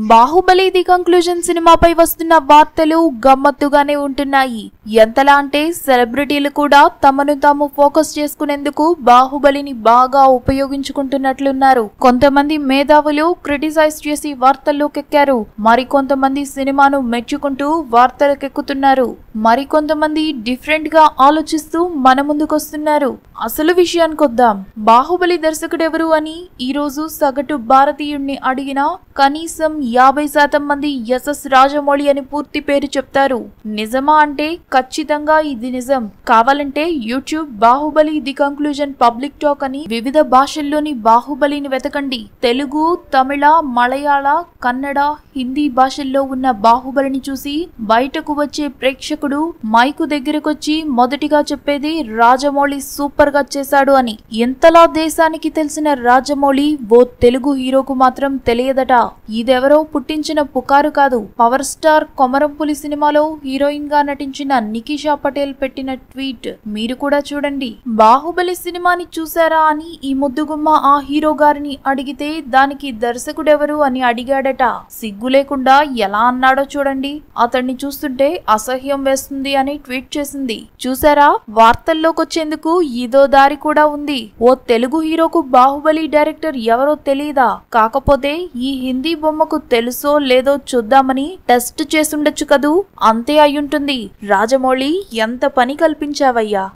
Baahubali the conclusion సినిమాపై వస్తున్న వార్తలు గమ్మత్తుగానే ఉంటున్నాయి. ఎంతలా అంటే సెలబ్రిటీలు కూడా తమను తాము ఫోకస్ చేసుకునేందుకు బాహుబలిని బాగా ఉపయోగించుకుంటున్నట్లున్నారు. కొంతమంది మేధావులు క్రిటిసైజ్ చేసి వార్తల్లోకెక్కారు. మరికొంతమంది సినిమాను మెచ్చుకుంటూ వార్తలకెక్కుతున్నారు. మరికొంతమంది డిఫరెంట్ గా ఆలోచిస్తూ మన ముందుకొస్తున్నారు. అసలు విషయానికొద్దాం. బాహుబలి దర్శకుడెవరు అని ఈ రోజు సగటు భారతీయుణ్ణి అడిగినా కనీసం 50% మంది ఎస్ఎస్ రాజమౌళి అని పూర్తి పేరు చెప్తారు. నిజమా అంటే ఖచ్చితంగా ఇది నిజం. కావాలంటే YouTube Baahubali the conclusion public talk అని వివిధ భాషల్లోని బాహుబలిని వెతకండి. తెలుగు, తమిళ, మలయాళ, కన్నడ, హిందీ భాషల్లో ఉన్న బాహుబలిని చూసి బయటకు వచ్చే ప్రేక్షకుడు మైకు దగ్గరకొచ్చి మొదటిగా చెప్పేది రాజమౌళి సూపర్ గా చేశాడు అని. ఎంతలా దేశానికి తెలిసిన రాజమౌళి ఓ తెలుగు హీరోకు మాత్రం తెలియదట. ఇదెవరో పుట్టించిన పుకారు కాదు. పవర్ స్టార్ కొమరంపులి సినిమాలో హీరోయిన్ గా నటించిన నికిషా పటేల్ పెట్టిన ట్వీట్ మీరు కూడా చూడండి. బాహుబలి సినిమాని చూసారా అని ఈ ముద్దుగుమ్మ ఆ హీరో గారిని అడిగితే దానికి దర్శకుడెవరు అని అడిగాడట. సిగ్గు లేకుండా ఎలా అన్నాడో చూడండి. అతన్ని చూస్తుంటే అసహ్యం వేస్తుంది అని ట్వీట్ చేసింది. చూసారా, వార్తల్లోకొచ్చేందుకు ఇదో దారి కూడా ఉంది. ఓ తెలుగు హీరోకు బాహుబలి డైరెక్టర్ ఎవరో తెలీదా? కాకపోతే ఈ హిందీ బొమ్మకు తెలుసో లేదో చూద్దామని టెస్ట్ చేసుండొచ్చు కదూ. అంతే అయ్యుంటుంది. రాజమౌళి ఎంత పని కల్పించావయ్యా.